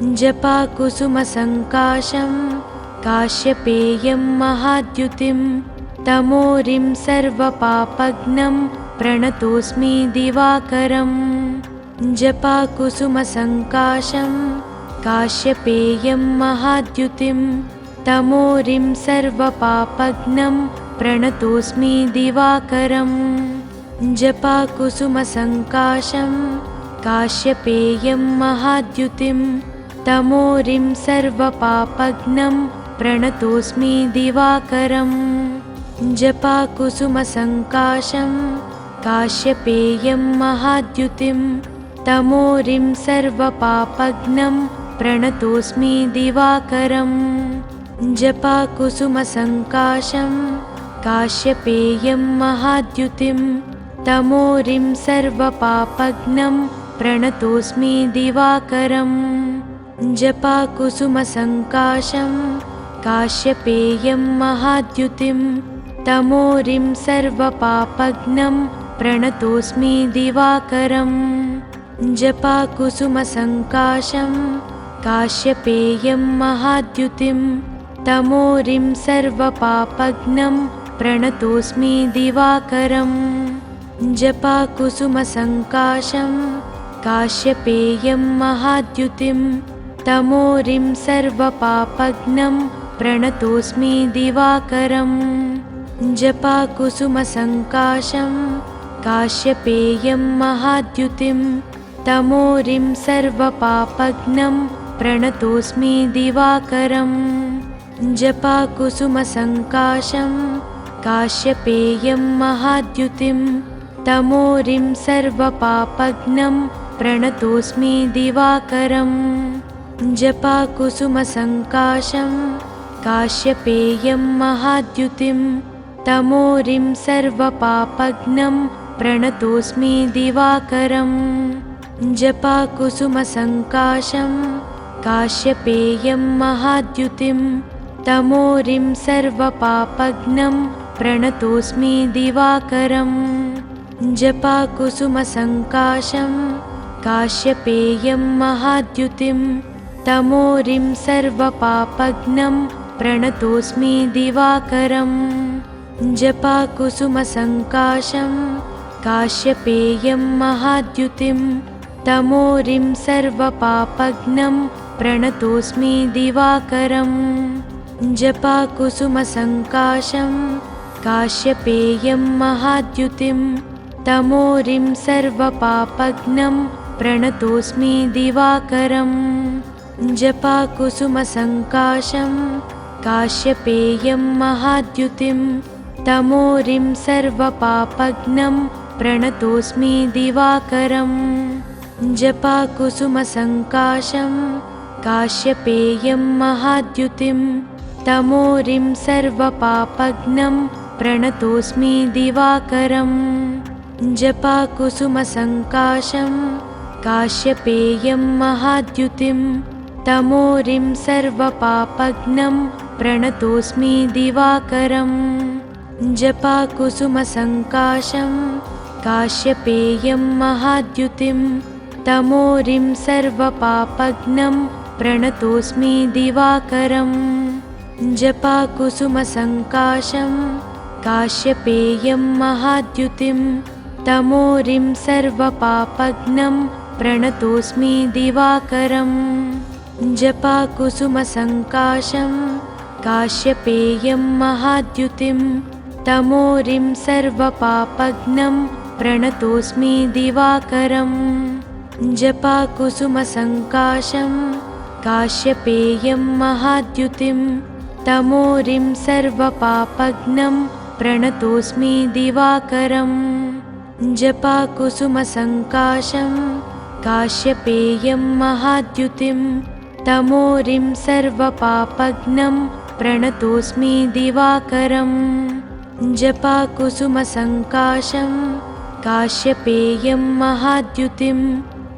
जपाकुसुमसङ्काशं काश्यपेयं महाद्युतिं तमोरिं सर्वपापघ्नं प्रणतोऽस्मि दिवाकरम् जपाकुसुमसङ्काशं काश्यपेयं महाद्युतिं तमोरिं सर्वपापघ्नं प्रणतोऽस्मि दिवाकरम् जपाकुसुमसङ्काशं काश्यपेयं महाद्युतिं तमोरिं सर्वपापघ्नं प्रणतोऽस्मि दिवाकरम् जपाकुसुमसङ्काशं काश्यपेयं महाद्युतिं तमोरिं सर्वपापघ्नं प्रणतोऽस्मि दिवाकरम् जपाकुसुमसङ्काशं काश्यपेयं महाद्युतिं तमोरिं सर्वपापघ्नं प्रणतोऽस्मि दिवाकरम् जपाकुसुमसङ्काशं काश्यपेयं महाद्युतिं तमोरिं सर्वपापघ्नं प्रणतोऽस्मि दिवाकरम् जपाकुसुमसङ्काशं काश्यपेयं महाद्युतिं तमोरिं सर्वपापघ्नं प्रणतोऽस्मि दिवाकरम् जपाकुसुमसङ्काशं काश्यपेयं महाद्युतिं तमोरिं सर्वपापघ्नं प्रणतोऽस्मि दिवाकरम् जपाकुसुमसङ्काशं काश्यपेयं महाद्युतिं तमोरिं सर्वपापघ्नं प्रणतोऽस्मि दिवाकरम् जपाकुसुमसङ्काशं काश्यपेयं महाद्युतिं तमोरिं सर्वपापघ्नं प्रणतोऽस्मि दिवाकरम् जपाकुसुमसङ्काशं काश्यपेयं महाद्युतिं तमोरिं सर्वपापघ्नं प्रणतोऽस्मि दिवाकरम् जपाकुसुमसङ्काशं काश्यपेयं महाद्युतिं तमोरिं सर्वपापघ्नं प्रणतोऽस्मि दिवाकरम् जपाकुसुमसङ्काशं काश्यपेयं महाद्युतिं तमोरिं सर्वपापघ्नं प्रणतोऽस्मि दिवाकरम् जपाकुसुमसङ्काशं काश्यपेयं महाद्युतिं तमोरिं सर्वपापघ्नं प्रणतोऽस्मि दिवाकरम् जपाकुसुमसङ्काशं काश्यपेयं महाद्युतिं तमोरिं सर्वपापघ्नं प्रणतोऽस्मि दिवाकरम् जपाकुसुमसङ्काशं काश्यपेयं महाद्युतिं तमोरिं सर्वपापघ्नं प्रणतोऽस्मि दिवाकरम् जपाकुसुमसङ्काशं काश्यपेयं महाद्युतिं तमोरिं सर्वपापघ्नं प्रणतोऽस्मि दिवाकरम् जपाकुसुमसङ्काशं काश्यपेयं महाद्युतिं तमोरिं सर्वपापघ्नं प्रणतोऽस्मि दिवाकरम् जपाकुसुमसङ्काशं काश्यपेयं महाद्युतिं तमोरिं सर्वपापघ्नं प्रणतोऽस्मि दिवाकरम् जपाकुसुमसङ्काशं काश्यपेयं महाद्युतिं तमोरिं सर्वपापघ्नं प्रणतोऽस्मि दिवाकरम् जपाकुसुमसङ्काशं काश्यपेयं महाद्युतिं तमोरिं सर्वपापघ्नं प्रणतोऽस्मि दिवाकरम् जपाकुसुमसङ्काशं काश्यपेयं महाद्युतिं तमोरिं सर्वपापघ्नं प्रणतोऽस्मि दिवाकरम् जपाकुसुमसङ्काशं काश्यपेयं महाद्युतिं तमोरिं सर्वपापघ्नं प्रणतोऽस्मि दिवाकरम् जपाकुसुमसङ्काशं काश्यपेयं महाद्युतिं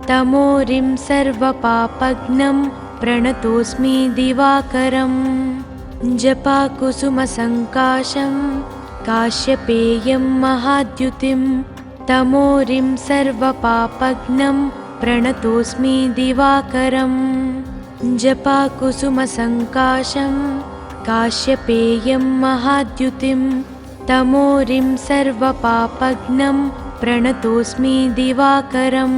तमोरिं सर्वपापघ्नं प्रणतोऽस्मि दिवाकरम् जपाकुसुमसङ्काशं काश्यपेयं महाद्युतिं तमोरिं सर्वपापघ्नं प्रणतोऽस्मि दिवाकरम् जपाकुसुमसङ्काशं काश्यपेयं महाद्युतिं तमोरिं सर्वपापघ्नं प्रणतोऽस्मि दिवाकरम्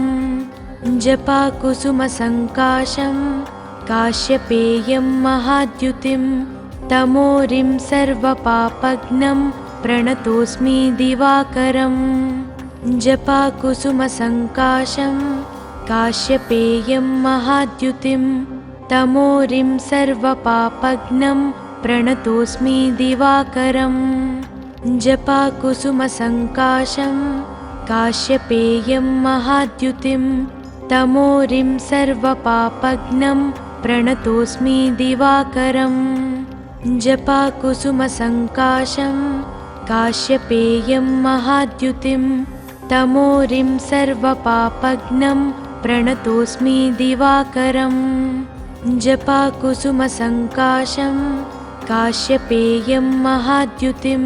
जपाकुसुमसङ्काशं काश्यपेयं महाद्युतिं तमोरिं सर्वपापघ्नं प्रणतोऽस्मि दिवाकरम् जपाकुसुमसङ्काशं काश्यपेयं महाद्युतिं तमोरिं सर्वपापघ्नं प्रणतोऽस्मि दिवाकरम् जपाकुसुमसङ्काशं काश्यपेयं महाद्युतिं तमोरिं सर्वपापघ्नं प्रणतोऽस्मि दिवाकरम् जपाकुसुमसङ्काशं काश्यपेयं महाद्युतिं तमोरिं सर्वपापघ्नं प्रणतोऽस्मि दिवाकरम् जपाकुसुमसङ्काशं काश्यपेयं महाद्युतिं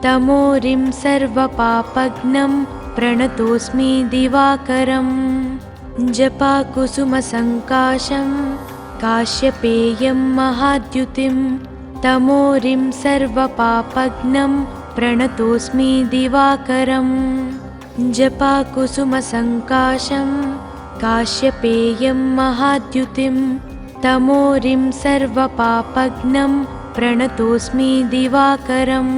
तमोरिं सर्वपापघ्नं प्रणतोऽस्मि दिवाकरम् जपाकुसुमसङ्काशं काश्यपेयं महाद्युतिं तमोरिं सर्वपापघ्नं प्रणतोऽस्मि दिवाकरम् जपाकुसुमसङ्काशं काश्यपेयं महाद्युतिं तमोरिं सर्वपापघ्नं प्रणतोऽस्मि दिवाकरम्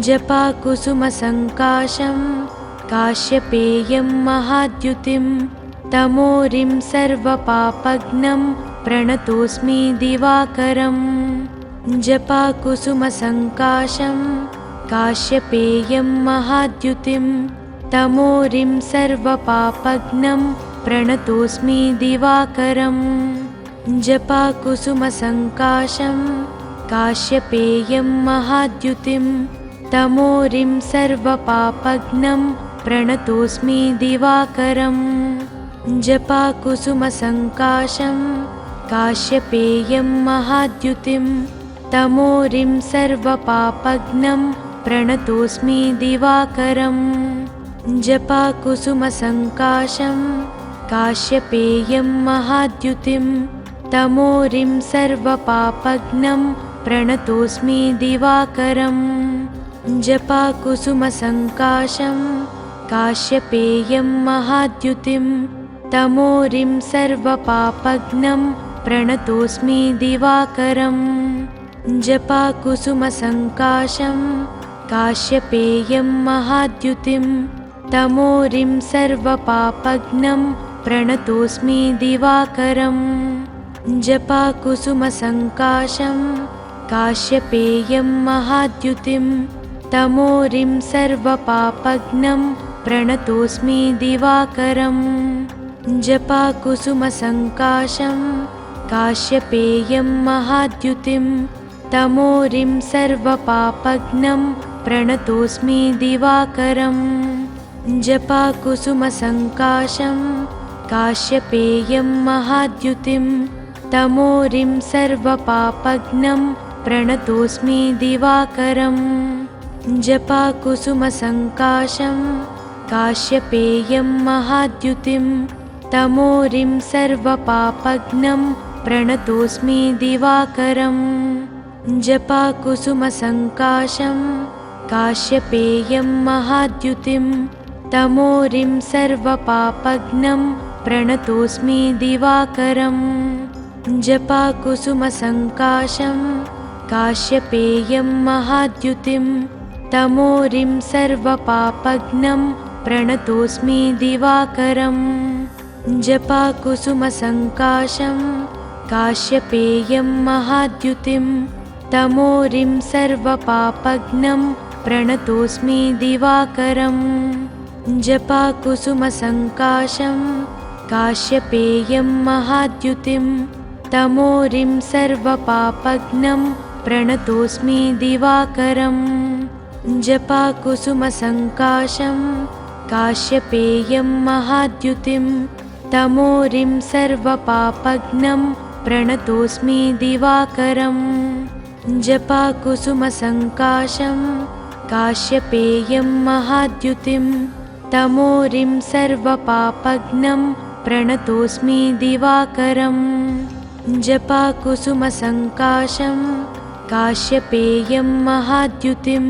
जपाकुसुमसङ्काशं काश्यपेयं महाद्युतिं तमोरिं सर्वपापघ्नं प्रणतोऽस्मि दिवाकरम् जपाकुसुमसङ्काशं काश्यपेयं महाद्युतिं तमोरिं सर्वपापघ्नं प्रणतोऽस्मि दिवाकरम् जपाकुसुमसङ्काशं काश्यपेयं महाद्युतिं तमोरिं सर्वपापघ्नं प्रणतोऽस्मि दिवाकरम् जपाकुसुमसङ्काशं काश्यपेयं महाद्युतिं तमोरिं सर्वपापघ्नं प्रणतोऽस्मि दिवाकरम् जपाकुसुमसङ्काशं काश्यपेयं महाद्युतिं तमोरिं सर्वपापघ्नं प्रणतोऽस्मि दिवाकरम् जपाकुसुमसङ्काशं काश्यपेयं महाद्युतिं तमोरिं सर्वपापघ्नं प्रणतोऽस्मि दिवाकरम् जपाकुसुमसङ्काशं काश्यपेयं महाद्युतिं तमोरिं सर्वपापघ्नं प्रणतोऽस्मि दिवाकरम् जपाकुसुमसङ्काशं काश्यपेयं महाद्युतिं तमोरिं सर्वपापघ्नं प्रणतोऽस्मि दिवाकरम् जपाकुसुमसङ्काशं काश्यपेयं महाद्युतिं तमोरिं सर्वपापघ्नं प्रणतोऽस्मि दिवाकरम् जपाकुसुमसङ्काशं काश्यपेयं महाद्युतिं तमोरिं सर्वपापघ्नं प्रणतोऽस्मि दिवाकरम् जपाकुसुमसङ्काशं काश्यपेयं महाद्युतिं तमोरिं सर्वपापघ्नं प्रणतोऽस्मि दिवाकरम् जपाकुसुमसङ्काशं काश्यपेयं महाद्युतिं तमोरिं सर्वपापघ्नं प्रणतोऽस्मि दिवाकरम् जपाकुसुमसङ्काशं काश्यपेयं महाद्युतिं तमोरिं सर्वपापघ्नं प्रणतोऽस्मि दिवाकरम् जपाकुसुमसङ्काशं काश्यपेयं महाद्युतिं तमोरिं सर्वपापघ्नं प्रणतोऽस्मि दिवाकरम् जपाकुसुमसङ्काशं काश्यपेयं महाद्युतिं तमोरिं सर्वपापघ्नं प्रणतोऽस्मि दिवाकरम् जपाकुसुमसङ्काशं काश्यपेयं महाद्युतिं तमोरिं सर्वपापघ्नं प्रणतोऽस्मि दिवाकरम् जपाकुसुमसङ्काशं काश्यपेयं महाद्युतिं तमोरिं सर्वपापघ्नं प्रणतोऽस्मि दिवाकरम्। जपाकुसुमसङ्काशं काश्यपेयं महाद्युतिं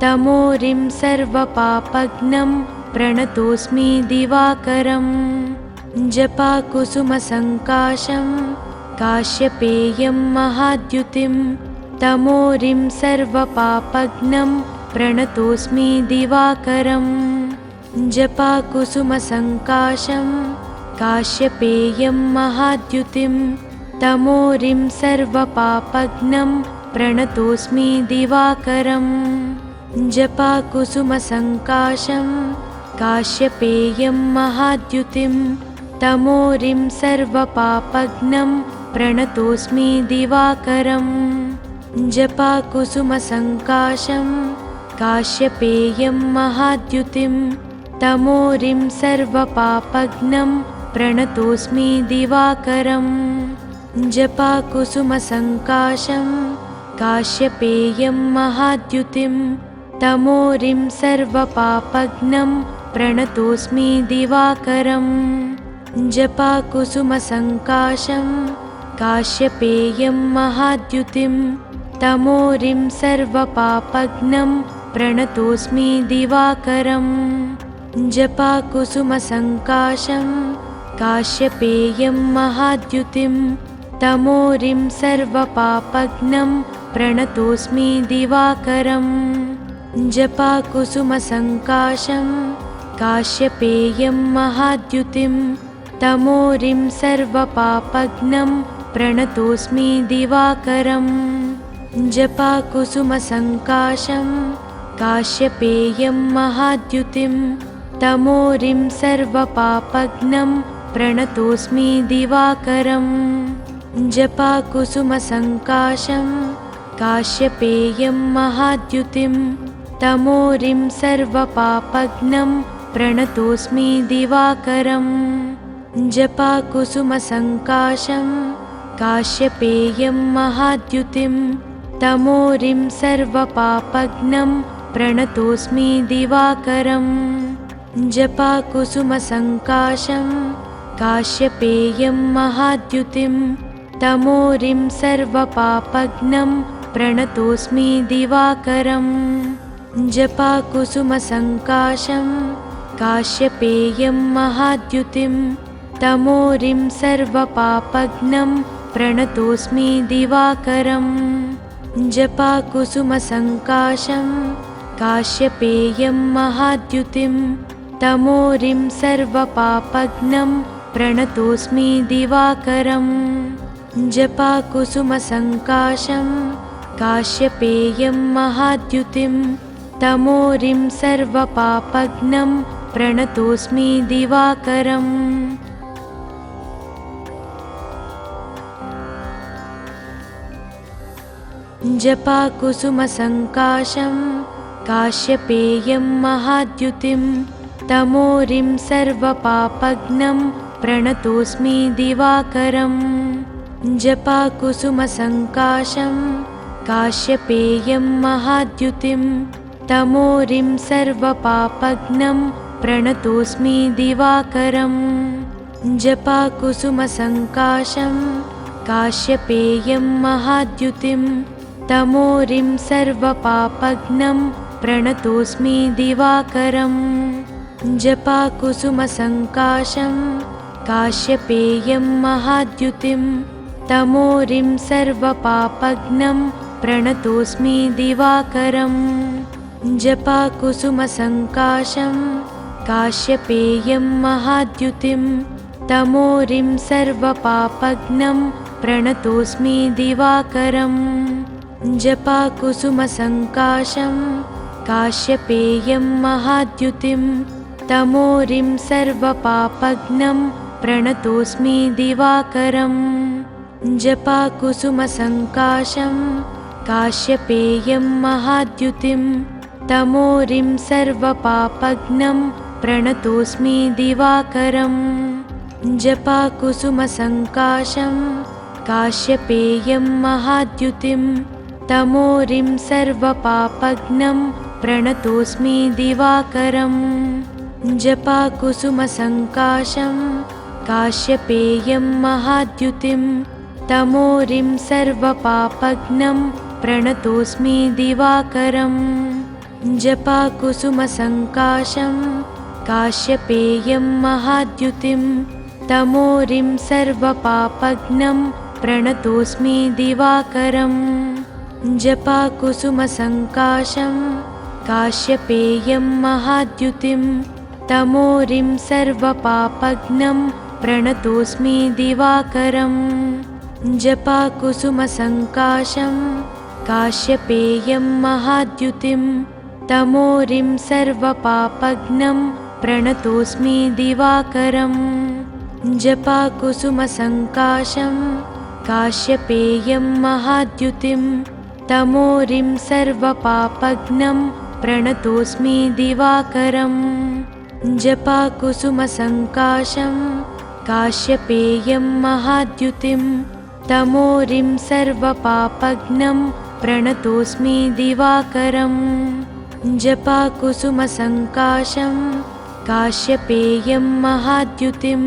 तमोरिं सर्वपापघ्नं प्रणतोऽस्मि दिवाकरम्। जपाकुसुमसङ्काशं काश्यपेयं महाद्युतिं तमोरिं सर्वपापघ्नं प्रणतोऽस्मि दिवाकरम्। जपाकुसुमसङ्काशं काश्यपेयं महाद्युतिं तमोरिं सर्वपापघ्नं प्रणतोऽस्मि दिवाकरम्। जपाकुसुमसङ्काशं काश्यपेयं महाद्युतिं तमोरिं सर्वपापघ्नं प्रणतोऽस्मि दिवाकरम्। जपाकुसुमसङ्काशं काश्यपेयं महाद्युतिं तमोरिं सर्वपापघ्नं प्रणतोऽस्मि दिवाकरम्। जपाकुसुमसङ्काशं काश्यपेयं महाद्युतिं तमोरिं सर्वपापघ्नं प्रणतोऽस्मि दिवाकरम्। जपाकुसुमसङ्काशं काश्यपेयं महाद्युतिं तमोरिं सर्वपापघ्नं प्रणतोऽस्मि दिवाकरम्। जपाकुसुमसङ्काशं काश्यपेयं महाद्युतिं तमोरिं सर्वपापघ्नं प्रणतोऽस्मि दिवाकरम्। जपाकुसुमसङ्काशं काश्यपेयं महाद्युतिं तमोरिं सर्वपापघ्नं प्रणतोऽस्मि दिवाकरम्। जपाकुसुमसङ्काशं काश्यपेयं महाद्युतिं तमोरिं सर्वपापघ्नं प्रणतोऽस्मि दिवाकरम्। जपाकुसुमसङ्काशं काश्यपेयं महाद्युतिं तमोरिं सर्वपापघ्नं प्रणतोऽस्मि दिवाकरम्। जपाकुसुमसङ्काशं काश्यपेयं महाद्युतिं तमोरिं सर्वपापघ्नं प्रणतोऽस्मि दिवाकरम्। जपाकुसुमसङ्काशं काश्यपेयं महाद्युतिं तमोरिं सर्वपापघ्नं प्रणतोऽस्मि दिवाकरम्। जपाकुसुमसङ्काशं काश्यपेयं महाद्युतिं तमोरिं सर्वपापघ्नं प्रणतोऽस्मि दिवाकरम्। जपाकुसुमसङ्काशं काश्यपेयं महाद्युतिं तमोरिं सर्वपापघ्नं प्रणतोऽस्मि दिवाकरम्। जपाकुसुमसङ्काशं काश्यपेयं महाद्युतिं तमोरिं सर्वपापघ्नं प्रणतोऽस्मि दिवाकरम्। जपाकुसुमसङ्काशं काश्यपेयं महाद्युतिं तमोरिं सर्वपापघ्नं प्रणतोऽस्मि दिवाकरम्। जपाकुसुमसङ्काशं काश्यपेयं महाद्युतिं तमोरिं सर्वपापघ्नं प्रणतोऽस्मि दिवाकरम्। जपाकुसुमसङ्काशं काश्यपेयं महाद्युतिं तमोरिं सर्वपापघ्नं प्रणतोऽस्मि दिवाकरम्। जपाकुसुमसङ्काशं काश्यपेयं महाद्युतिं तमोरिं सर्वपापघ्नं प्रणतोऽस्मि दिवाकरम्। जपाकुसुमसङ्काशं काश्यपेयं महाद्युतिं तमोरिं सर्वपापघ्नं प्रणतोऽस्मि दिवाकरम्। जपाकुसुमसङ्काशं काश्यपेयं महाद्युतिं तमोरिं सर्वपापघ्नं प्रणतोऽस्मि दिवाकरम्। जपाकुसुमसङ्काशं काश्यपेयं महाद्युतिं तमोरिं सर्वपापघ्नं प्रणतोऽस्मि दिवाकरम्। जपाकुसुमसङ्काशं काश्यपेयं महाद्युतिं तमोरिं सर्वपापघ्नं प्रणतोऽस्मि दिवाकरम्। जपाकुसुमसङ्काशं काश्यपेयं महाद्युतिं तमोरिं सर्वपापघ्नं प्रणतोऽस्मि दिवाकरम् जपाकुसुमसङ्काशं काश्यपेयं महाद्युतिं तमोरिं सर्वपापघ्नं प्रणतोऽस्मि दिवाकरम् जपाकुसुमसङ्काशं काश्यपेयं महाद्युतिं तमोरिं सर्वपापघ्नं प्रणतोऽस्मि दिवाकरम् जपाकुसुमसङ्काशं काश्यपेयं महाद्युतिं तमोरिं सर्वपापघ्नं प्रणतोऽस्मि दिवाकरम् जपाकुसुमसङ्काशं काश्यपेयं महाद्युतिं तमोरिं सर्वपापघ्नं प्रणतोऽस्मि दिवाकरम् जपाकुसुमसङ्काशं काश्यपेयं महाद्युतिं तमोरिं सर्वपापघ्नं प्रणतोऽस्मि दिवाकरम् जपाकुसुमसङ्काशं काश्यपेयं महाद्युतिं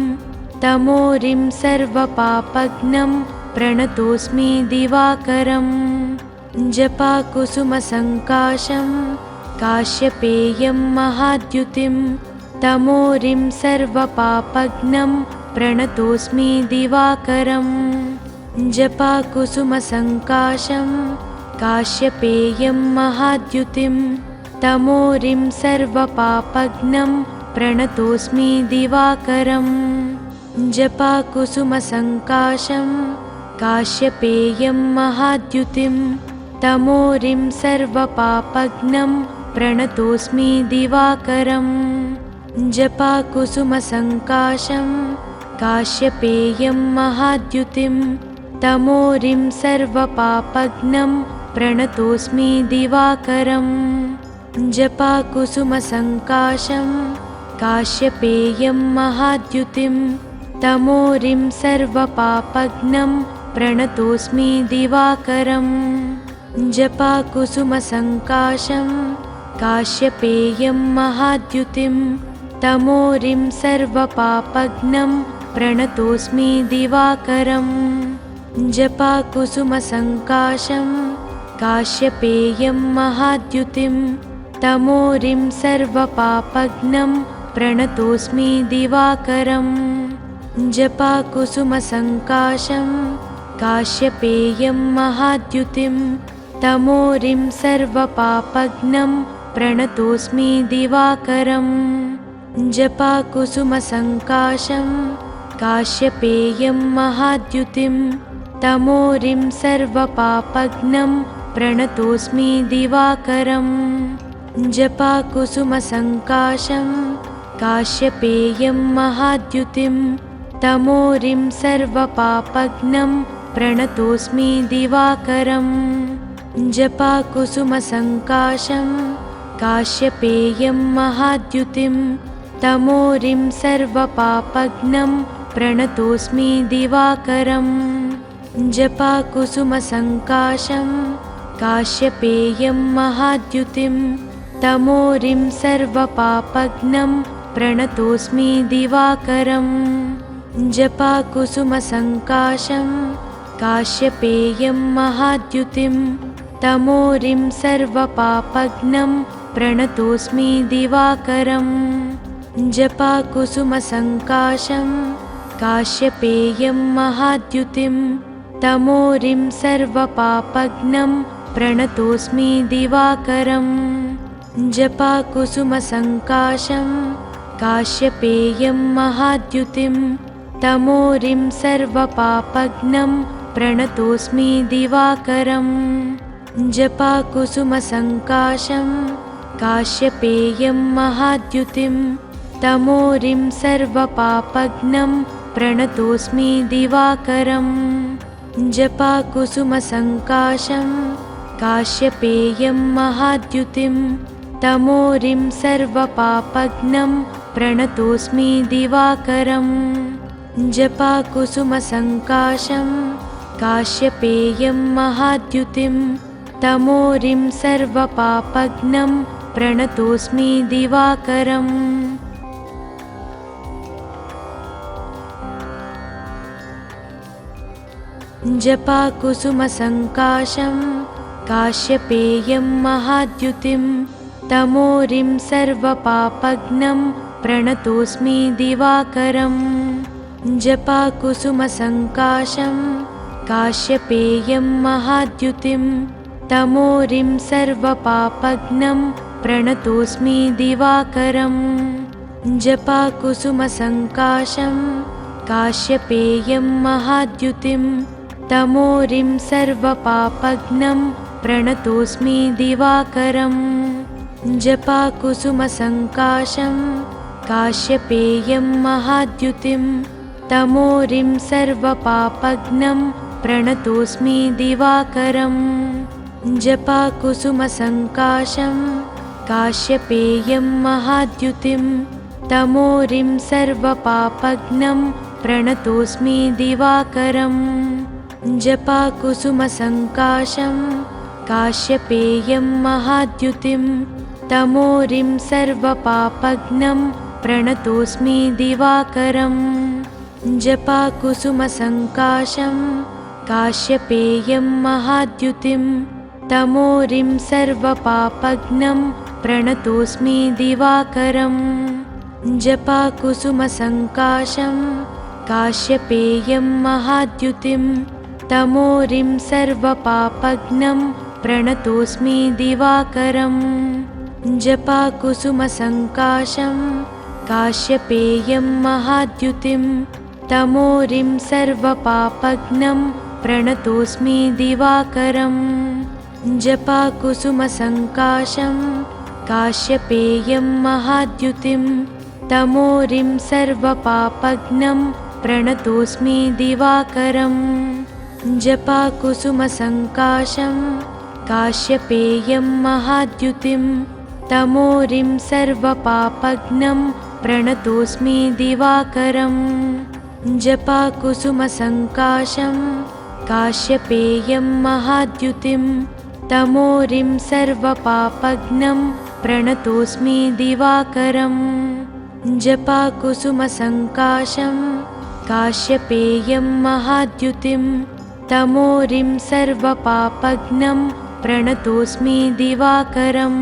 तमोरिं सर्वपापघ्नं प्रणतोऽस्मि दिवाकरम् जपाकुसुमसङ्काशं काश्यपेयं महाद्युतिं तमोरिं सर्वपापघ्नं प्रणतोऽस्मि दिवाकरम् जपाकुसुमसङ्काशं काश्यपेयं महाद्युतिं तमोरिं सर्वपापघ्नं प्रणतोऽस्मि दिवाकरम् जपाकुसुमसङ्काशं काश्यपेयं महाद्युतिं तमोरिं सर्वपापघ्नं प्रणतोऽस्मि दिवाकरम् जपाकुसुमसङ्काशं काश्यपेयं महाद्युतिं तमोरिं सर्वपापघ्नं प्रणतोऽस्मि दिवाकरम् जपाकुसुमसङ्काशं काश्यपेयं महाद्युतिं तमोरिं सर्वपापघ्नं प्रणतोऽस्मि दिवाकरम् जपाकुसुमसङ्काशं काश्यपेयं महाद्युतिं तमोरिं सर्वपापघ्नं प्रणतोऽस्मि दिवाकरम् जपाकुसुमसङ्काशं काश्यपेयं महाद्युतिं तमोरिं सर्वपापघ्नं प्रणतोऽस्मि दिवाकरम् जपाकुसुमसङ्काशं काश्यपेयं महाद्युतिं तमोरिं सर्वपापघ्नं प्रणतोऽस्मि दिवाकरम् जपाकुसुमसङ्काशं काश्यपेयं महाद्युतिं तमोरिं सर्वपापघ्नं प्रणतोऽस्मि दिवाकरम् जपाकुसुमसङ्काशं काश्यपेयं महाद्युतिं तमोरिं सर्वपापघ्नं प्रणतोऽस्मि दिवाकरम् जपाकुसुमसङ्काशं काश्यपेयं महाद्युतिं तमोरिं सर्वपापघ्नं प्रणतोऽस्मि दिवाकरम् जपाकुसुमसङ्काशं काश्यपेयं महाद्युतिं तमोरिं सर्वपापघ्नं प्रणतोऽस्मि दिवाकरम् जपाकुसुमसङ्काशं काश्यपेयं महाद्युतिं तमोरिं सर्वपापघ्नं प्रणतोऽस्मि दिवाकरम् जपाकुसुमसङ्काशं काश्यपेयं महाद्युतिं तमोरिं सर्वपापघ्नं प्रणतोऽस्मि दिवाकरम् जपाकुसुमसङ्काशं काश्यपेयं महाद्युतिं तमोरिं सर्वपापघ्नं प्रणतोऽस्मि दिवाकरम् जपाकुसुमसङ्काशं काश्यपेयं महाद्युतिं तमोरिं सर्वपापघ्नं प्रणतोऽस्मि दिवाकरम् जपाकुसुमसङ्काशं काश्यपेयं महाद्युतिं तमोरिं सर्वपापघ्नं प्रणतोऽस्मि दिवाकरम् जपाकुसुमसङ्काशं काश्यपेयं महाद्युतिं तमोरिं सर्वपापघ्नं प्रणतोऽस्मि दिवाकरम् जपाकुसुमसङ्काशं काश्यपेयं महाद्युतिं तमोरिं सर्वपापघ्नं प्रणतोऽस्मि दिवाकरम् जपाकुसुमसङ्काशं काश्यपेयं महाद्युतिं तमोरिं सर्वपापघ्नं प्रणतोऽस्मि दिवाकरम् जपाकुसुमसङ्काशं काश्यपेयं महाद्युतिं तमोरिं सर्वपापघ्नं प्रणतोऽस्मि दिवाकरम् जपाकुसुमसङ्काशं काश्यपेयं महाद्युतिं तमोरिं सर्वपापघ्नं प्रणतोऽस्मि दिवाकरम् जपाकुसुमसङ्काशं काश्यपेयं महाद्युतिं तमोरिं सर्वपापघ्नं प्रणतोऽस्मि दिवाकरम् जपाकुसुमसङ्काशं काश्यपेयं महाद्युतिं तमोरिं सर्वपापघ्नं प्रणतोऽस्मि दिवाकरम् जपाकुसुमसङ्काशं काश्यपेयं महाद्युतिं तमोरिं सर्वपापघ्नं प्रणतोऽस्मि दिवाकरम् जपाकुसुमसङ्काशं काश्यपेयं महाद्युतिं तमोरिं सर्वपापघ्नं प्रणतोऽस्मि दिवाकरम् जपाकुसुमसङ्काशं काश्यपेयं महाद्युतिं तमोरिं सर्वपापघ्नं प्रणतोऽस्मि दिवाकरम् जपाकुसुमसङ्काशं काश्यपेयं महाद्युतिं तमोरिं सर्वपापघ्नं प्रणतोऽस्मि दिवाकरम् जपाकुसुमसङ्काशं काश्यपेयं महाद्युतिं तमोरिं सर्वपापघ्नं प्रणतोऽस्मि दिवाकरम् जपाकुसुमसङ्काशं काश्यपेयं महाद्युतिं तमोरिं सर्वपापघ्नं प्रणतोऽस्मि दिवाकरम् जपाकुसुमसङ्काशं काश्यपेयं महाद्युतिं तमोरिं सर्वपापघ्नं प्रणतोऽस्मि दिवाकरम्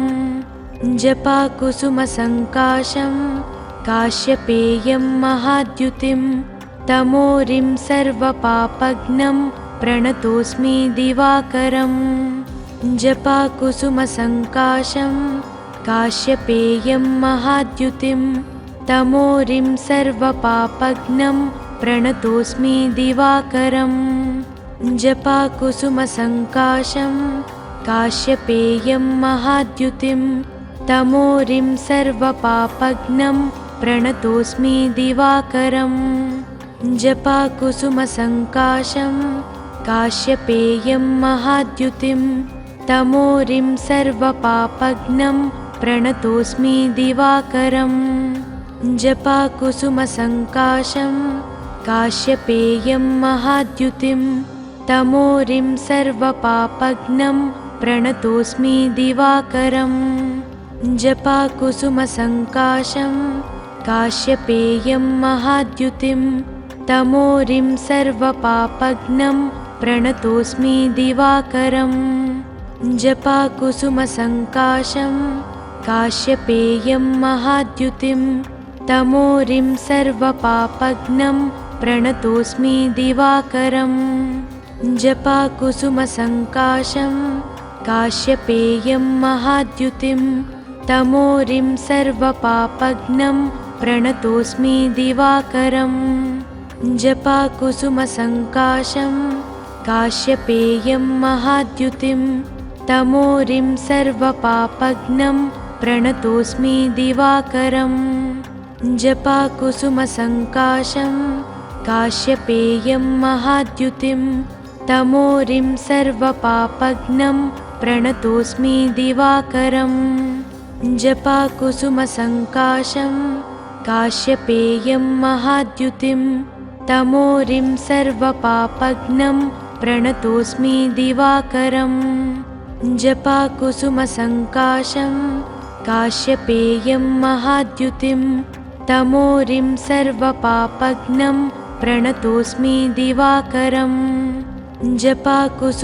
जपाकुसुमसङ्काशं काश्यपेयं महाद्युतिं तमोरिं सर्वपापघ्नं प्रणतोऽस्मि दिवाकरम् जपाकुसुमसङ्काशं काश्यपेयं महाद्युतिं तमोरिं सर्वपापघ्नं प्रणतोऽस्मि दिवाकरम् जपाकुसुमसङ्काशं काश्यपेयं महाद्युतिं तमोरिं सर्वपापघ्नं प्रणतोऽस्मि दिवाकरम् जपाकुसुमसङ्काशं काश्यपेयं महाद्युतिं तमोरिं सर्वपापघ्नं प्रणतोऽस्मि दिवाकरम् जपाकुसुमसङ्काशं काश्यपेयं महाद्युतिं तमोरिं सर्वपापघ्नं प्रणतोऽस्मि दिवाकरम् जपाकुसुमसङ्काशं काश्यपेयं महाद्युतिं तमोरिं सर्वपापघ्नं प्रणतोऽस्मि दिवाकरम् जपाकुसुमसङ्काशं काश्यपेयं महाद्युतिं तमोरिं सर्वपापघ्नं प्रणतोऽस्मि दिवाकरम् जपाकुसुमसङ्काशं काश्यपेयं महाद्युतिं तमोरिं सर्वपापघ्नं प्रणतोऽस्मि दिवाकरम् जपाकुसुमसङ्काशं काश्यपेयं महाद्युतिं तमोरिं सर्वपापघ्नं प्रणतोऽस्मि दिवाकरम् जपाकुसुमसङ्काशं काश्यपेयं महाद्युतिं तमोरिं सर्वपापघ्नं प्रणतोऽस्मि दिवाकरम् जपाकुसुमसङ्काशं काश्यपेयं महाद्युतिं तमोरिं सर्वपापघ्नं प्रणतोऽस्मि दिवाकरम् जपाकुसुमसङ्काशं काश्यपेयं महाद्युतिं तमोरिं सर्वपापघ्नं प्रणतोऽस्मि दिवाकरम् जपाकुसुमसङ्काशं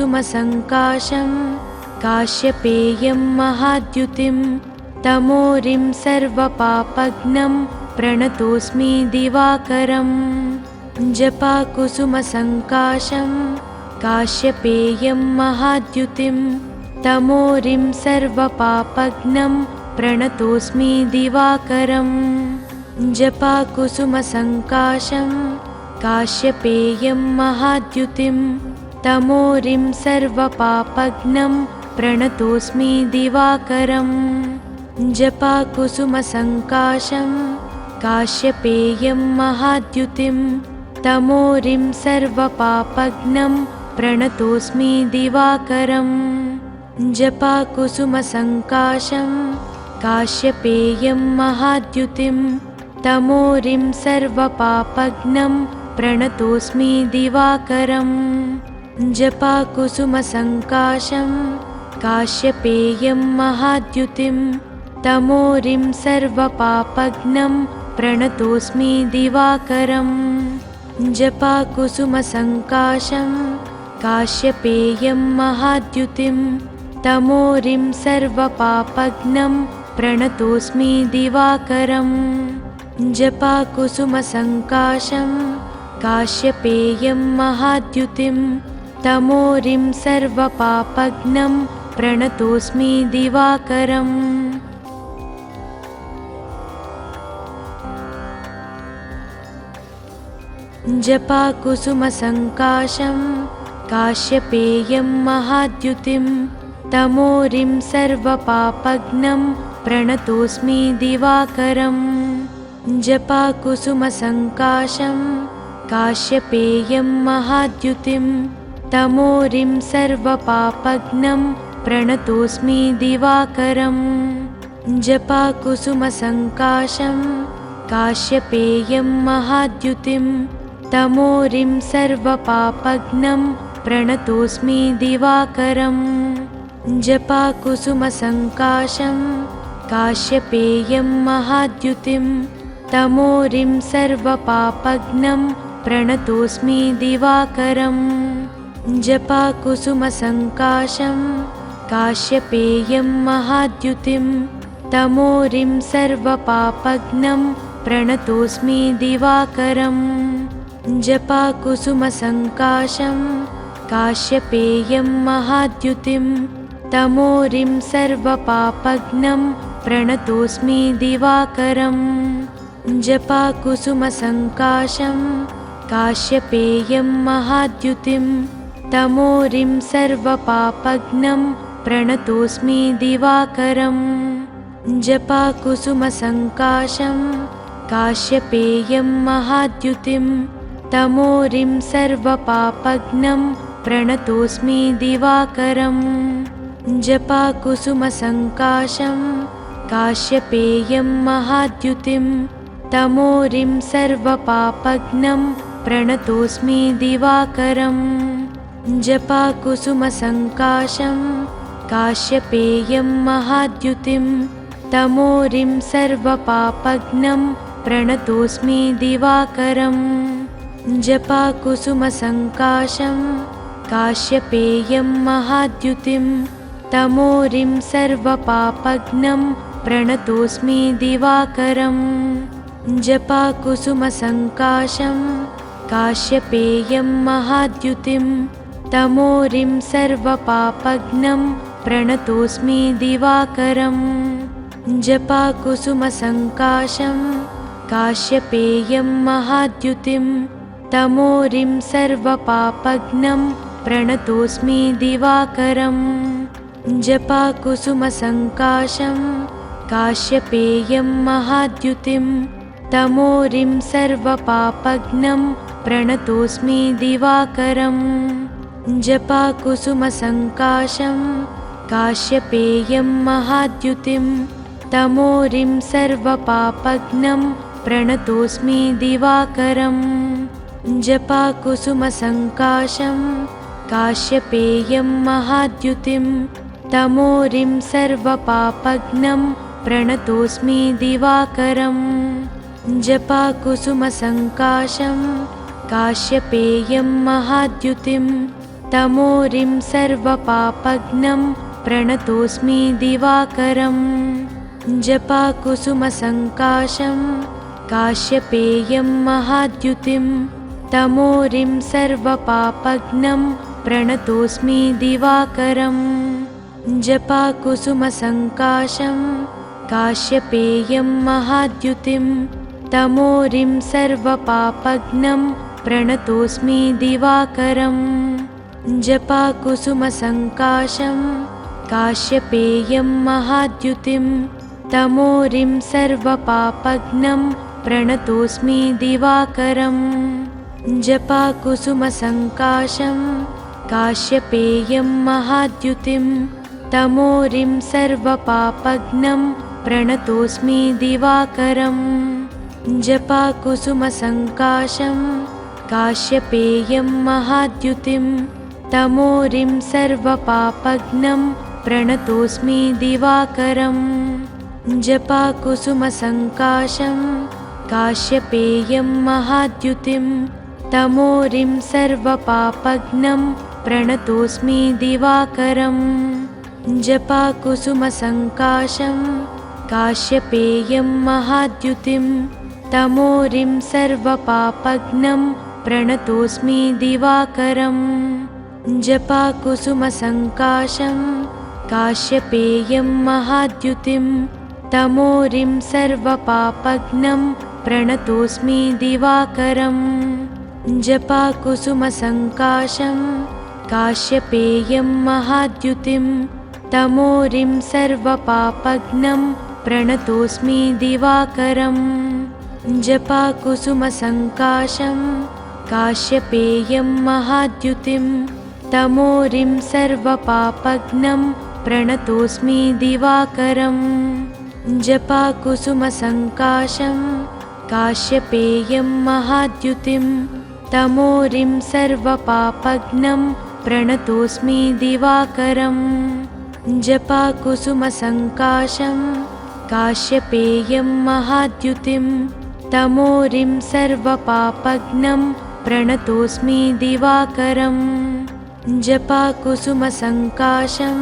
काश्यपेयं महाद्युतिं तमोरिं सर्वपापघ्नं प्रणतोऽस्मि दिवाकरम् जपाकुसुमसङ्काशं काश्यपेयं महाद्युतिं तमोरिं सर्वपापघ्नं प्रणतोऽस्मि दिवाकरम् जपाकुसुमसङ्काशं काश्यपेयं महाद्युतिं तमोरिं सर्वपापघ्नं प्रणतोऽस्मि दिवाकरम् जपाकुसुमसङ्काशं काश्यपेयं महाद्युतिं तमोरिं सर्वपापघ्नं प्रणतोऽस्मि दिवाकरम् जपाकुसुमसङ्काशं काश्यपेयं महाद्युतिं तमोरिं सर्वपापघ्नं प्रणतोऽस्मि दिवाकरम् जपाकुसुमसङ्काशं काश्यपेयं महाद्युतिं तमोरिं सर्वपापघ्नं प्रणतोऽस्मि दिवाकरम् जपाकुसुमसङ्काशं काश्यपेयं महाद्युतिं तमोरिं सर्वपापघ्नं प्रणतोऽस्मि दिवाकरम् जपाकुसुमसङ्काशं काश्यपेयं महाद्युतिं तमोरिं सर्वपापघ्नं प्रणतोऽस्मि दिवाकरम् जपाकुसुमसङ्काशं काश्यपेयं महाद्युतिं तमोरिं सर्वपापघ्नं प्रणतोऽस्मि दिवाकरम् जपाकुसुमसङ्काशं काश्यपेयं महाद्युतिं तमोरिं सर्वपापघ्नं प्रणतोऽस्मि दिवाकरम् जपाकुसुमसङ्काशं काश्यपेयं महाद्युतिं तमोरिं सर्वपापघ्नं प्रणतोऽस्मि दिवाकरम् जपाकुसुमसङ्काशं काश्यपेयं महाद्युतिं तमोरिं सर्वपापघ्नं प्रणतोऽस्मि दिवाकरम् जपाकुसुमसङ्काशं काश्यपेयं महाद्युतिं तमोरिं सर्वपापघ्नं प्रणतोऽस्मि दिवाकरम् जपाकुसुमसङ्काशं काश्यपेयं महाद्युतिं तमोरिं सर्वपापघ्नं प्रणतोऽस्मि दिवाकरम् जपाकुसुमसङ्काशं काश्यपेयं महाद्युतिं तमोरिं सर्वपापघ्नं प्रणतोऽस्मि दिवाकरम् जपाकुसुमसङ्काशं काश्यपेयं महाद्युतिं तमोरिं सर्वपापघ्नं प्रणतोऽस्मि दिवाकरम् जपाकुसुमसङ्काशं काश्यपेयं महाद्युतिं तमोरिं सर्वपापघ्नं प्रणतोऽस्मि दिवाकरम् जपाकुसुमसङ्काशं काश्यपेयं महाद्युतिं तमोरिं सर्वपापघ्नं प्रणतोऽस्मि दिवाकरम् जपाकुसुमसङ्काशं काश्यपेयं महाद्युतिं तमोरिं सर्वपापघ्नं प्रणतोऽस्मि दिवाकरम् जपाकुसुमसङ्काशं काश्यपेयं महाद्युतिं तमोरिं सर्वपापघ्नं प्रणतोऽस्मि दिवाकरम् जपाकुसुमसङ्काशं काश्यपेयं महाद्युतिं तमोरिं सर्वपापघ्नं प्रणतोऽस्मि दिवाकरम् जपाकुसुमसङ्काशं काश्यपेयं महाद्युतिं तमोरिं सर्वपापघ्नं प्रणतोऽस्मि दिवाकरम् जपाकुसुमसङ्काशं काश्यपेयं महाद्युतिं तमोरिं सर्वपापघ्नं प्रणतोऽस्मि दिवाकरम् जपाकुसुमसङ्काशं काश्यपेयं महाद्युतिं तमोरिं सर्वपापघ्नं प्रणतोऽस्मि दिवाकरम् जपाकुसुमसङ्काशं काश्यपेयं महाद्युतिं तमोरिं सर्वपापघ्नं प्रणतोऽस्मि दिवाकरम् जपाकुसुमसङ्काशं काश्यपेयं महाद्युतिं तमोरिं सर्वपापघ्नं प्रणतोऽस्मि दिवाकरम् जपाकुसुमसङ्काशं काश्यपेयं महाद्युतिं तमोरिं सर्वपापघ्नं प्रणतोऽस्मि दिवाकरम् जपाकुसुमसङ्काशं काश्यपेयं महाद्युतिं तमोरिं सर्वपापघ्नं प्रणतोऽस्मि दिवाकरम् जपाकुसुमसङ्काशं काश्यपेयं महाद्युतिं तमोरिं सर्वपापघ्नं प्रणतोऽस्मि दिवाकरम् जपाकुसुमसङ्काशं काश्यपेयं महाद्युतिं तमोरिं सर्वपापघ्नं प्रणतोऽस्मि दिवाकरम् जपाकुसुमसङ्काशं काश्यपेयं महाद्युतिं तमोरिं सर्वपापघ्नं प्रणतोऽस्मि दिवाकरम् जपाकुसुमसङ्काशं काश्यपेयं महाद्युतिं तमोरिं सर्वपापघ्नं प्रणतोऽस्मि दिवाकरम् जपाकुसुमसङ्काशं काश्यपेयं महाद्युतिं तमोरिं सर्वपापघ्नं प्रणतोऽस्मि दिवाकरम् जपाकुसुमसङ्काशं काश्यपेयं महाद्युतिं तमोरिं सर्वपापघ्नं प्रणतोऽस्मि दिवाकरम् जपाकुसुमसङ्काशं काश्यपेयं महाद्युतिं तमोरिं सर्वपापघ्नं प्रणतोऽस्मि दिवाकरम् जपाकुसुमसङ्काशं काश्यपेयं महाद्युतिं तमोरिं सर्वपापघ्नं प्रणतोऽस्मि दिवाकरम् जपाकुसुमसङ्काशं काश्यपेयं महाद्युतिं तमोरिं सर्वपापघ्नं प्रणतोऽस्मि दिवाकरम् जपाकुसुमसङ्काशं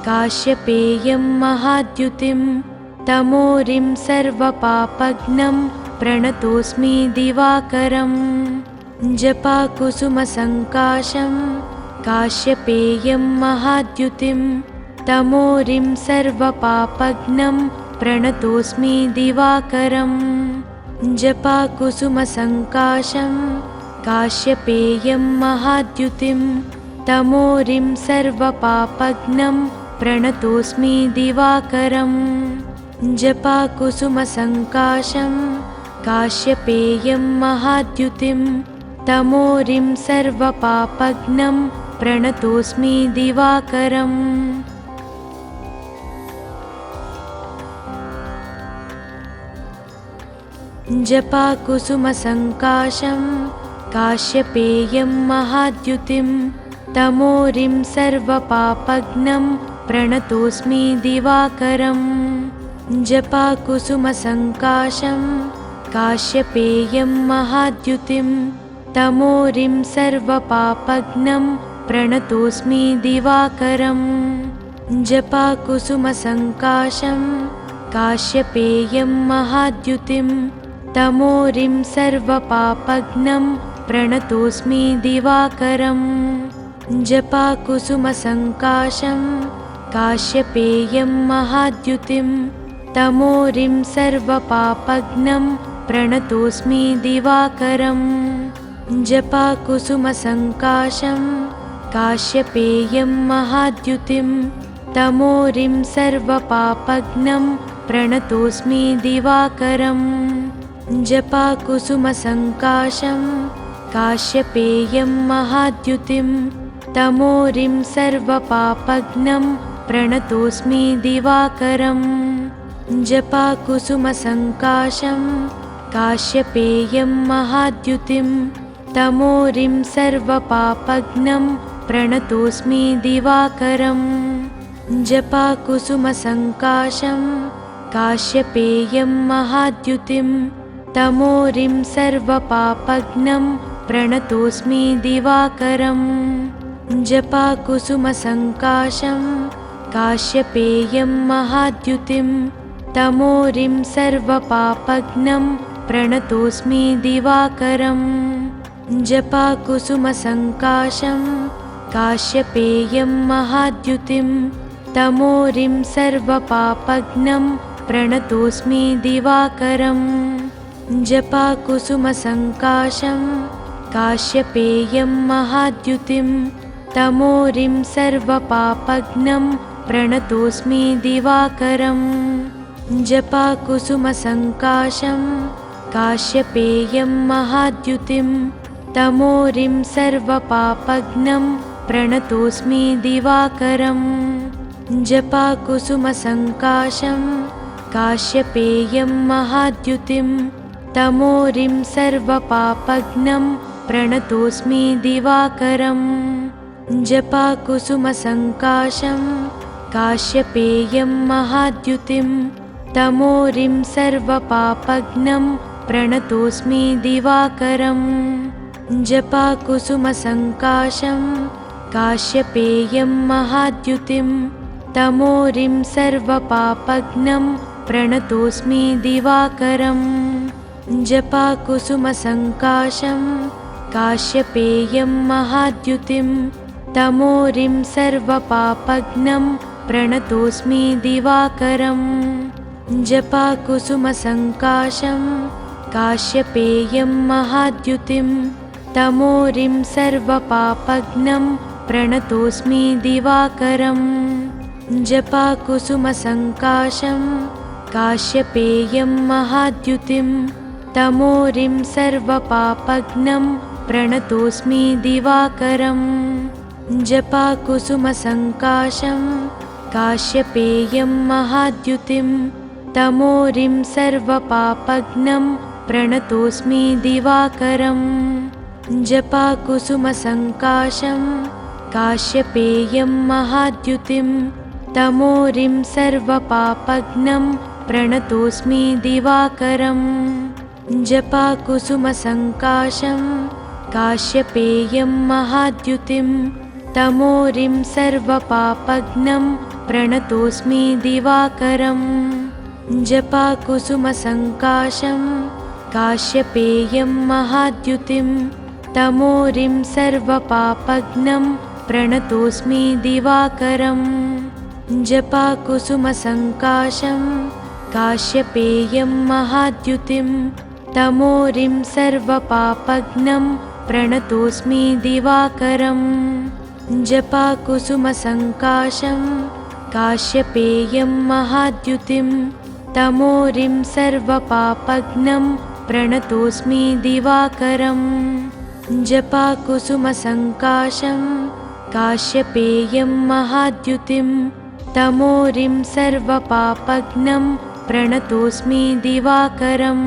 काश्यपेयं महाद्युतिं तमोरिं सर्वपापघ्नं प्रणतोऽस्मि दिवाकरम् जपाकुसुमसङ्काशं काश्यपेयं महाद्युतिं तमोरिं सर्वपापघ्नं प्रणतोऽस्मि दिवाकरम् जपाकुसुमसङ्काशं काश्यपेयं महाद्युतिं तमोरिं सर्वपापघ्नं प्रणतोऽस्मि दिवाकरम् जपाकुसुमसङ्काशं काश्यपेयं महाद्युतिं तमोरिं सर्वपापघ्नं प्रणतोऽस्मि दिवाकरम् जपाकुसुमसङ्काशं काश्यपेयं महाद्युतिं तमोरिं सर्वपापघ्नं प्रणतोऽस्मि दिवाकरम् जपाकुसुमसङ्काशं काश्यपेयं महाद्युतिं तमोरिं सर्वपापघ्नं प्रणतोऽस्मि दिवाकरम् जपाकुसुमसङ्काशं काश्यपेयं महाद्युतिं तमोरिं सर्वपापघ्नं प्रणतोऽस्मि दिवाकरम् जपाकुसुमसङ्काशं काश्यपेयं महाद्युतिं तमोरिं सर्वपापघ्नं प्रणतोऽस्मि दिवाकरम् जपाकुसुमसङ्काशं काश्यपेयं महाद्युतिं तमोरिं सर्वपापघ्नं प्रणतोऽस्मि दिवाकरम् जपाकुसुमसङ्काशं काश्यपेयं महाद्युतिं तमोरिं सर्वपापघ्नं प्रणतोऽस्मि दिवाकरम् जपाकुसुमसङ्काशं काश्यपेयं महाद्युतिं तमोरिं सर्वपापघ्नं प्रणतोऽस्मि दिवाकरम् जपाकुसुमसङ्काशं काश्यपेयं महाद्युतिं तमोरिं सर्वपापघ्नं प्रणतोऽस्मि दिवाकरम् जपाकुसुमसङ्काशं काश्यपेयं महाद्युतिं तमोरिं सर्वपापघ्नं प्रणतोऽस्मि दिवाकरम् जपाकुसुमसङ्काशं काश्यपेयं महाद्युतिं तमोरिं सर्वपापघ्नं प्रणतोऽस्मि दिवाकरम् जपाकुसुमसङ्काशं काश्यपेयं महाद्युतिं तमोरिं सर्वपापघ्नं प्रणतोऽस्मि दिवाकरम् जपाकुसुमसङ्काशं काश्यपेयं महाद्युतिं तमोरिं सर्वपापघ्नं प्रणतोऽस्मि दिवाकरम् जपाकुसुमसङ्काशं काश्यपेयं महाद्युतिं तमोरिं सर्वपापघ्नं प्रणतोऽस्मि दिवाकरम् जपाकुसुमसङ्काशं काश्यपेयं महाद्युतिं तमोरिं सर्वपापघ्नं प्रणतोऽस्मि दिवाकरम् जपाकुसुमसङ्काशं काश्यपेयं महाद्युतिं तमोरिं सर्वपापघ्नं प्रणतोऽस्मि दिवाकरम् जपाकुसुमसङ्काशं काश्यपेयं महाद्युतिं तमोरिं सर्वपापघ्नं प्रणतोऽस्मि दिवाकरम् जपाकुसुमसङ्काशं काश्यपेयं महाद्युतिं तमोरिं सर्वपापघ्नं प्रणतोऽस्मि दिवाकरम् जपाकुसुमसङ्काशं काश्यपेयं महाद्युतिं तमोरिं सर्वपापघ्नं प्रणतोऽस्मि दिवाकरम् जपाकुसुमसङ्काशं काश्यपेयं महाद्युतिं तमोरिं सर्वपापघ्नं प्रणतोऽस्मि दिवाकरम् जपाकुसुमसङ्काशं काश्यपेयं महाद्युतिं तमोरिं सर्वपापघ्नं प्रणतोऽस्मि दिवाकरम् जपाकुसुमसङ्काशं काश्यपेयं महाद्युतिं तमोरिं सर्वपापघ्नं प्रणतोऽस्मि दिवाकरम् जपाकुसुमसङ्काशं काश्यपेयं महाद्युतिं तमोरिं सर्वपापघ्नं प्रणतोऽस्मि दिवाकरम् जपाकुसुमसङ्काशं काश्यपेयं महाद्युतिं तमोरिं सर्वपापघ्नं प्रणतोऽस्मि दिवाकरम् जपाकुसुमसङ्काशं काश्यपेयं महाद्युतिं तमोरिं सर्वपापघ्नं प्रणतोऽस्मि दिवाकरम् जपाकुसुमसङ्काशं काश्यपेयं महाद्युतिं तमोरिं सर्वपापघ्नं प्रणतोऽस्मि दिवाकरम्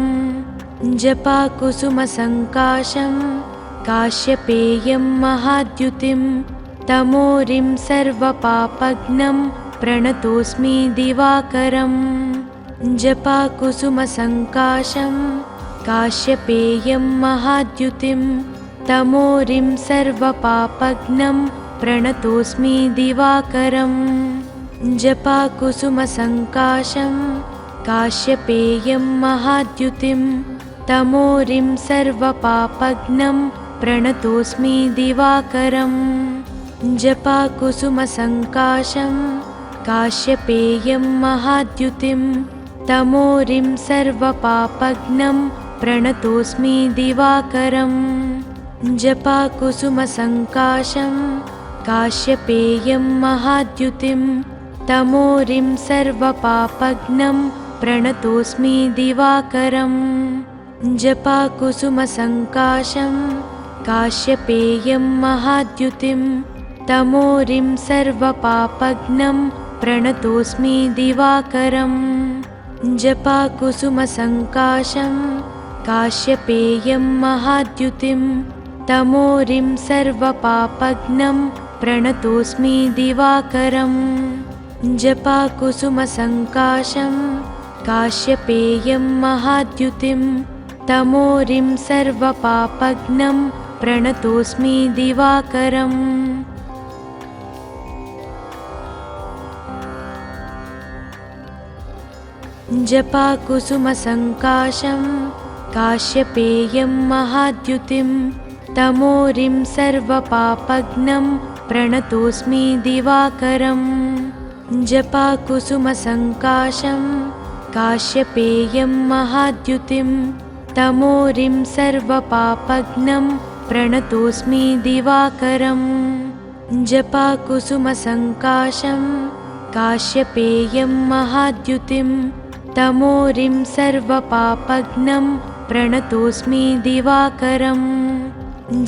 जपाकुसुमसङ्काशं काश्यपेयं महाद्युतिं तमोरिं सर्वपापघ्नं प्रणतोऽस्मि दिवाकरम् जपाकुसुमसङ्काशं काश्यपेयं महाद्युतिं तमोरिं सर्वपापघ्नं प्रणतोऽस्मि दिवाकरम् जपाकुसुमसङ्काशं काश्यपेयं महाद्युतिं तमोरिं सर्वपापघ्नं प्रणतोऽस्मि दिवाकरम् जपाकुसुमसङ्काशं काश्यपेयं महाद्युतिं तमोरिं सर्वपापघ्नं प्रणतोऽस्मि दिवाकरम् जपाकुसुमसङ्काशं काश्यपेयं महाद्युतिं तमोरिं सर्वपापघ्नं प्रणतोऽस्मि दिवाकरम् जपाकुसुमसङ्काशं काश्यपेयं महाद्युतिं तमोरिं सर्वपापघ्नं प्रणतोऽस्मि दिवाकरम् जपाकुसुमसङ्काशं काश्यपेयं महाद्युतिं तमोरिं सर्वपापघ्नं प्रणतोऽस्मि दिवाकरम् जपाकुसुमसङ्काशं काश्यपेयं महाद्युतिं तमोरिं सर्वपापघ्नं प्रणतोऽस्मि दिवाकरम् जपाकुसुमसङ्काशं काश्यपेयं महाद्युतिं तमोरिं सर्वपापघ्नं प्रणतोऽस्मि दिवाकरम् जपाकुसुमसङ्काशं काश्यपेयं महाद्युतिं तमोरिं सर्वपापघ्नं प्रणतोऽस्मि दिवाकरम् जपाकुसुमसङ्काशं काश्यपेयं महाद्युतिं तमोरिं सर्वपापघ्नं प्रणतोऽस्मि दिवाकरम्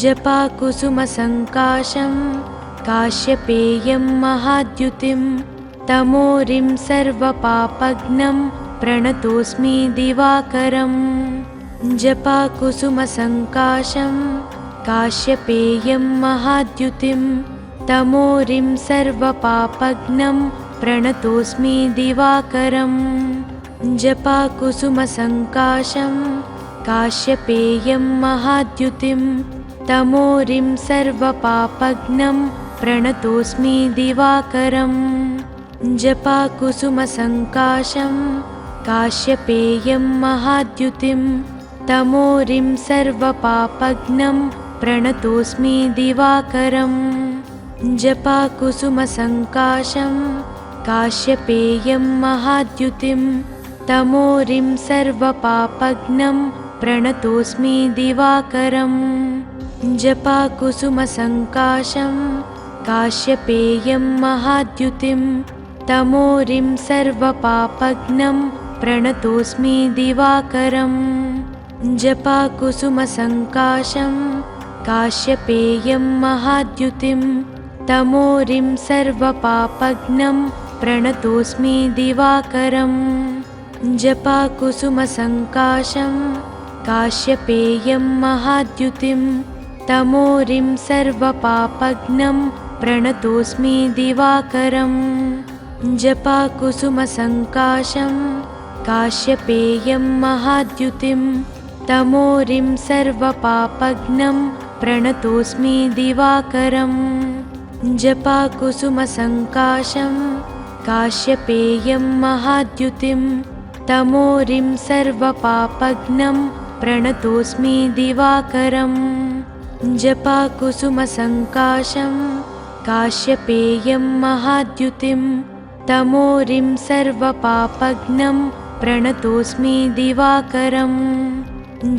जपाकुसुमसङ्काशं काश्यपेयं महाद्युतिं तमोरिं सर्वपापघ्नं प्रणतोऽस्मि दिवाकरम् जपाकुसुमसङ्काशं काश्यपेयं महाद्युतिं तमोरिं सर्वपापघ्नं प्रणतोऽस्मि दिवाकरम् जपाकुसुमसङ्काशं काश्यपेयं महाद्युतिं तमोरिं सर्वपापघ्नं प्रणतोऽस्मि दिवाकरम् जपाकुसुमसङ्काशं काश्यपेयं महाद्युतिं तमोरिं सर्वपापघ्नं प्रणतोऽस्मि दिवाकरम् जपाकुसुमसङ्काशं काश्यपेयं महाद्युतिं तमोरिं सर्वपापघ्नं प्रणतोऽस्मि दिवाकरम् जपाकुसुमसङ्काशं काश्यपेयं महाद्युतिं तमोरिं सर्वपापघ्नं प्रणतोऽस्मि दिवाकरम् जपाकुसुमसङ्काशं काश्यपेयं महाद्युतिं तमोरिं सर्वपापघ्नं प्रणतोऽस्मि दिवाकरम् जपाकुसुमसङ्काशं काश्यपेयं महाद्युतिं तमोरिं सर्वपापघ्नं प्रणतोऽस्मि दिवाकरम् जपाकुसुमसङ्काशं काश्यपेयं महाद्युतिं तमोरिं सर्वपापघ्नं प्रणतोऽस्मि दिवाकरम् जपाकुसुमसङ्काशं काश्यपेयं महाद्युतिं तमोरिं सर्वपापघ्नं प्रणतोऽस्मि दिवाकरम् जपाकुसुमसङ्काशं काश्यपेयं महाद्युतिं तमोरिं सर्वपापघ्नं प्रणतोऽस्मि दिवाकरम्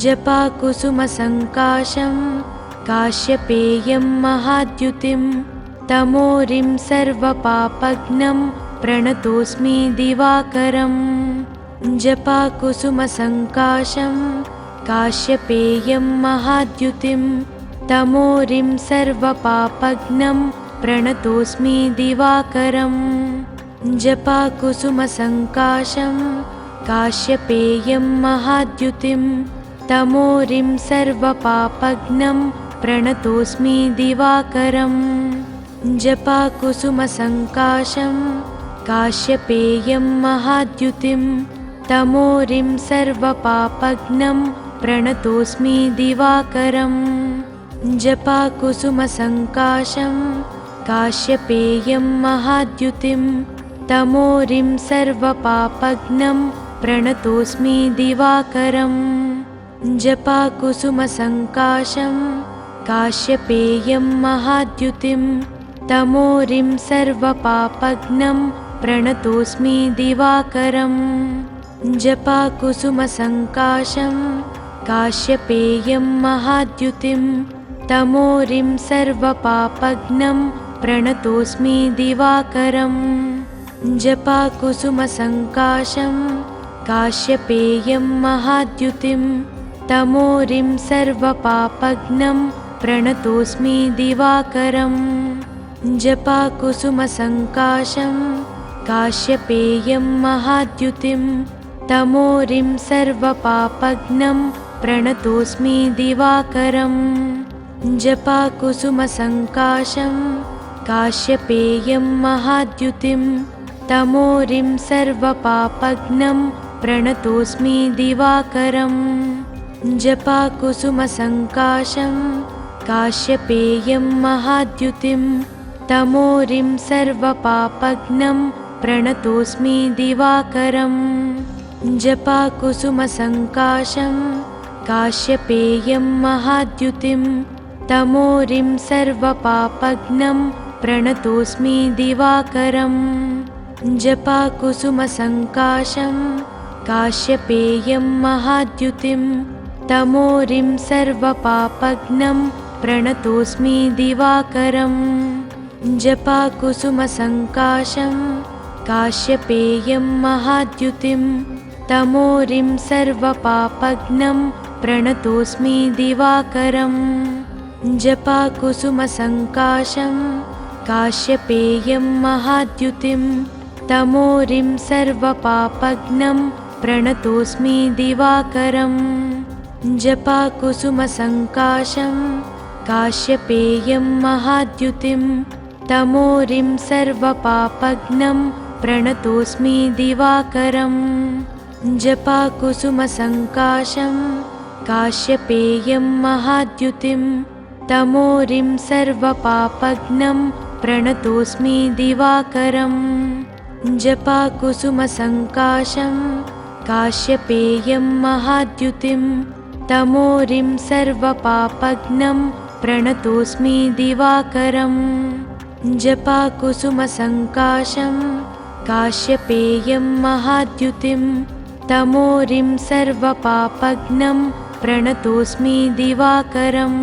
जपाकुसुमसङ्काशं काश्यपेयं महाद्युतिं तमोरिं सर्वपापघ्नं प्रणतोऽस्मि दिवाकरम् जपाकुसुमसङ्काशं काश्यपेयं महाद्युतिं तमोरिं सर्वपापघ्नं प्रणतोऽस्मि दिवाकरम् जपाकुसुमसङ्काशं काश्यपेयं महाद्युतिं तमोरिं सर्वपापघ्नं प्रणतोऽस्मि दिवाकरम् जपाकुसुमसङ्काशं काश्यपेयं महाद्युतिं तमोरिं सर्वपापघ्नं प्रणतोऽस्मि दिवाकरम् जपाकुसुमसङ्काशं काश्यपेयं महाद्युतिं तमोरिं सर्वपापघ्नं प्रणतोऽस्मि दिवाकरम् जपाकुसुमसङ्काशं काश्यपेयं महाद्युतिं तमोरिं सर्वपापघ्नं प्रणतोऽस्मि दिवाकरम् जपाकुसुमसङ्काशं काश्यपेयं महाद्युतिं तमोरिं सर्वपापघ्नं प्रणतोऽस्मि दिवाकरम् जपाकुसुमसङ्काशं काश्यपेयं महाद्युतिं तमोरिं सर्वपापघ्नं प्रणतोऽस्मि दिवाकरम् जपाकुसुमसङ्काशं काश्यपेयं महाद्युतिं तमोरिं सर्वपापघ्नं प्रणतोऽस्मि दिवाकरम् जपाकुसुमसङ्काशं काश्यपेयं महाद्युतिं तमोरिं सर्वपापघ्नं प्रणतोऽस्मि दिवाकरम् जपाकुसुमसङ्काशं काश्यपेयं महाद्युतिं तमोरिं सर्वपापघ्नं प्रणतोऽस्मि दिवाकरम् जपाकुसुमसङ्काशं काश्यपेयं महाद्युतिं तमोरिं सर्वपापघ्नं प्रणतोऽस्मि दिवाकरम् जपाकुसुमसङ्काशं काश्यपेयं महाद्युतिं तमोरिं सर्वपापघ्नं प्रणतोऽस्मि दिवाकरम् जपाकुसुमसङ्काशं काश्यपेयं महाद्युतिं तमोरिं सर्वपापघ्नं प्रणतोऽस्मि दिवाकरम् जपाकुसुमसङ्काशं काश्यपेयं महाद्युतिं तमोरिं सर्वपापघ्नं प्रणतोऽस्मि दिवाकरम् जपाकुसुमसङ्काशं काश्यपेयं महाद्युतिं तमोरिं सर्वपापघ्नं प्रणतोऽस्मि दिवाकरम् जपाकुसुमसङ्काशं काश्यपेयं महाद्युतिं तमोरिं सर्वपापघ्नं प्रणतोऽस्मि दिवाकरम् जपाकुसुमसङ्काशं काश्यपेयं महाद्युतिं तमोरिं सर्वपापघ्नं प्रणतोऽस्मि दिवाकरम् जपाकुसुमसङ्काशं काश्यपेयं महाद्युतिं तमोरिं सर्वपापघ्नं प्रणतोऽस्मि दिवाकरम्